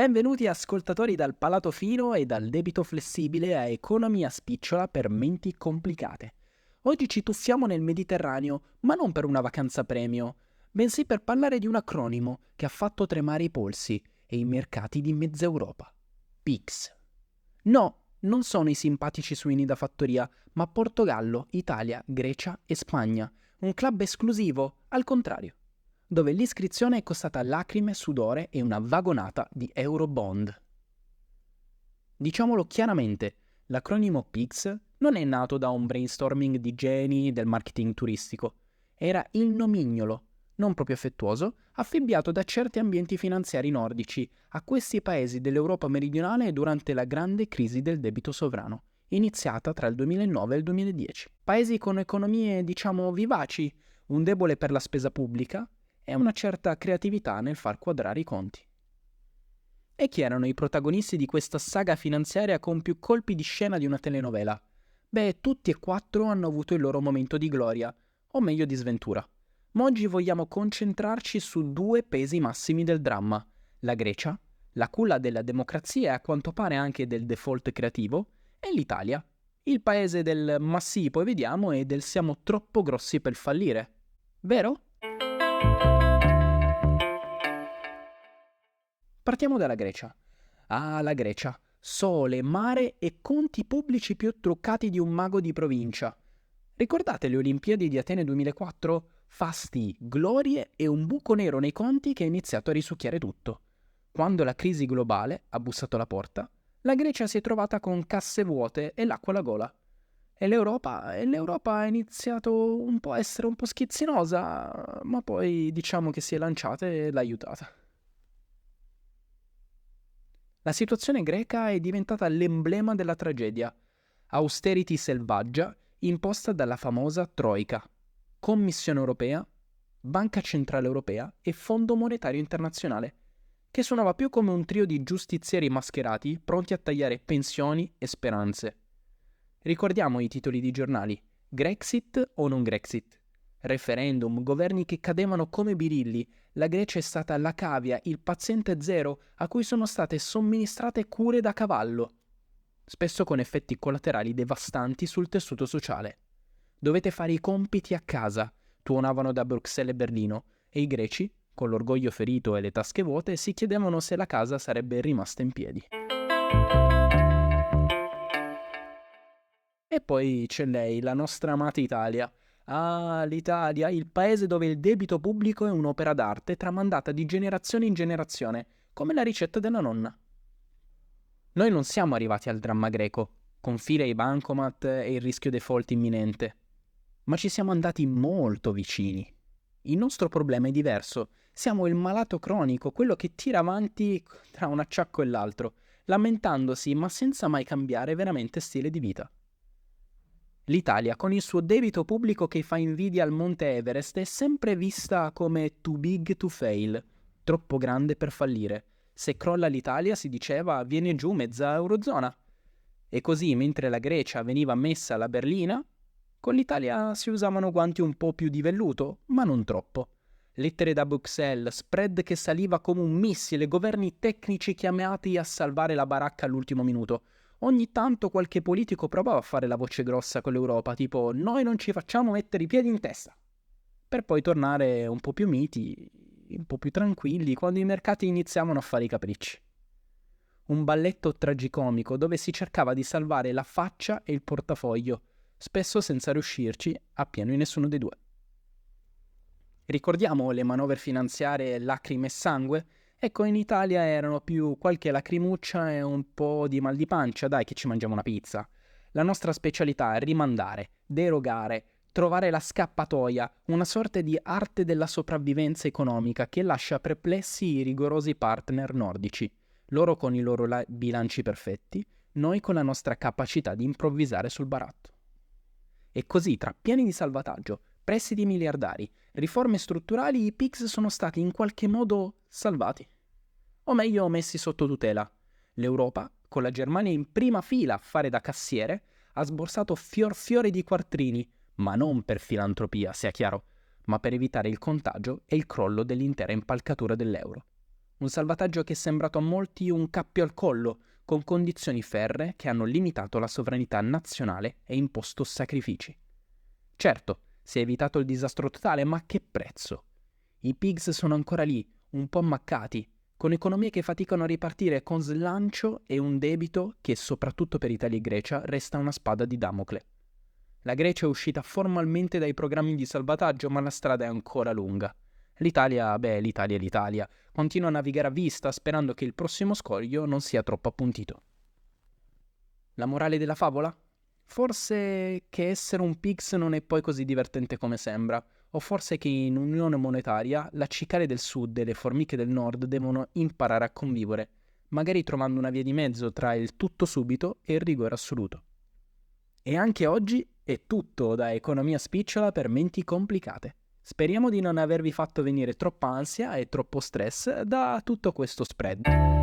Benvenuti ascoltatori dal palato fino e dal debito flessibile a economia spicciola per menti complicate. Oggi ci tuffiamo nel Mediterraneo, ma non per una vacanza premio, bensì per parlare di un acronimo che ha fatto tremare i polsi e i mercati di mezza Europa. PIGS. No, non sono i simpatici suini da fattoria, ma Portogallo, Italia, Grecia e Spagna. Un club esclusivo, al contrario, dove l'iscrizione è costata lacrime, sudore e una vagonata di Eurobond. Diciamolo chiaramente, l'acronimo PIGS non è nato da un brainstorming di geni del marketing turistico. Era il nomignolo, non proprio affettuoso, affibbiato da certi ambienti finanziari nordici a questi paesi dell'Europa meridionale durante la grande crisi del debito sovrano, iniziata tra il 2009 e il 2010. Paesi con economie, vivaci, un debole per la spesa pubblica e una certa creatività nel far quadrare i conti. E chi erano i protagonisti di questa saga finanziaria con più colpi di scena di una telenovela? Beh, tutti e quattro hanno avuto il loro momento di gloria, o meglio di sventura. Ma oggi vogliamo concentrarci su due pesi massimi del dramma: la Grecia, la culla della democrazia e a quanto pare anche del default creativo, e l'Italia, il paese del ma sì, poi vediamo e del siamo troppo grossi per fallire. Vero? Partiamo dalla Grecia. Ah, la Grecia. Sole, mare e conti pubblici più truccati di un mago di provincia. Ricordate le Olimpiadi di Atene 2004? Fasti, glorie e un buco nero nei conti che ha iniziato a risucchiare tutto. Quando la crisi globale ha bussato alla porta, la Grecia si è trovata con casse vuote e l'acqua alla gola. E l'Europa ha iniziato un po' a essere un po' schizzinosa, ma poi diciamo che si è lanciata e l'ha aiutata. La situazione greca è diventata l'emblema della tragedia. Austerity selvaggia imposta dalla famosa Troika, Commissione europea, Banca Centrale Europea e Fondo Monetario Internazionale, che suonava più come un trio di giustizieri mascherati pronti a tagliare pensioni e speranze. Ricordiamo i titoli di giornali: Grexit o non Grexit? Referendum, governi che cadevano come birilli. La Grecia è stata la cavia, il paziente zero a cui sono state somministrate cure da cavallo, spesso con effetti collaterali devastanti sul tessuto sociale. Dovete fare i compiti a casa, tuonavano da Bruxelles e Berlino, e i greci, con l'orgoglio ferito e le tasche vuote, si chiedevano se la casa sarebbe rimasta in piedi. E poi c'è lei, la nostra amata Italia. Ah, l'Italia, il paese dove il debito pubblico è un'opera d'arte tramandata di generazione in generazione, come la ricetta della nonna. Noi non siamo arrivati al dramma greco, con file ai bancomat e il rischio default imminente, ma ci siamo andati molto vicini. Il nostro problema è diverso. Siamo il malato cronico, quello che tira avanti tra un acciacco e l'altro, lamentandosi ma senza mai cambiare veramente stile di vita. L'Italia, con il suo debito pubblico che fa invidia al Monte Everest, è sempre vista come too big to fail, troppo grande per fallire. Se crolla l'Italia, si diceva, viene giù mezza Eurozona. E così, mentre la Grecia veniva messa alla berlina, con l'Italia si usavano guanti un po' più di velluto, ma non troppo. Lettere da Bruxelles, spread che saliva come un missile, governi tecnici chiamati a salvare la baracca all'ultimo minuto. Ogni tanto qualche politico provava a fare la voce grossa con l'Europa, tipo «noi non ci facciamo mettere i piedi in testa», per poi tornare un po' più miti, un po' più tranquilli, quando i mercati iniziavano a fare i capricci. Un balletto tragicomico dove si cercava di salvare la faccia e il portafoglio, spesso senza riuscirci appieno in nessuno dei due. Ricordiamo le manovre finanziarie lacrime e sangue? Ecco, in Italia erano più qualche lacrimuccia e un po' di mal di pancia, dai che ci mangiamo una pizza. La nostra specialità è rimandare, derogare, trovare la scappatoia, una sorta di arte della sopravvivenza economica che lascia perplessi i rigorosi partner nordici, loro con i loro bilanci perfetti, noi con la nostra capacità di improvvisare sul baratto. E così, tra piani di salvataggio, prestiti miliardari, riforme strutturali, i PIGS sono stati in qualche modo salvati. O meglio, messi sotto tutela. L'Europa, con la Germania in prima fila a fare da cassiere, ha sborsato fiori di quattrini, ma non per filantropia, sia chiaro, ma per evitare il contagio e il crollo dell'intera impalcatura dell'euro. Un salvataggio che è sembrato a molti un cappio al collo, con condizioni ferree che hanno limitato la sovranità nazionale e imposto sacrifici. Certo, si è evitato il disastro totale, ma a che prezzo? I pigs sono ancora lì, un po' ammaccati, con economie che faticano a ripartire con slancio e un debito che, soprattutto per Italia e Grecia, resta una spada di Damocle. La Grecia è uscita formalmente dai programmi di salvataggio, ma la strada è ancora lunga. L'Italia, continua a navigare a vista sperando che il prossimo scoglio non sia troppo appuntito. La morale della favola? Forse che essere un Pix non è poi così divertente come sembra, o forse che in unione monetaria la cicale del sud e le formiche del nord devono imparare a convivere, magari trovando una via di mezzo tra il tutto subito e il rigore assoluto. E anche oggi è tutto da Economia Spicciola per menti complicate. Speriamo di non avervi fatto venire troppa ansia e troppo stress da tutto questo spread.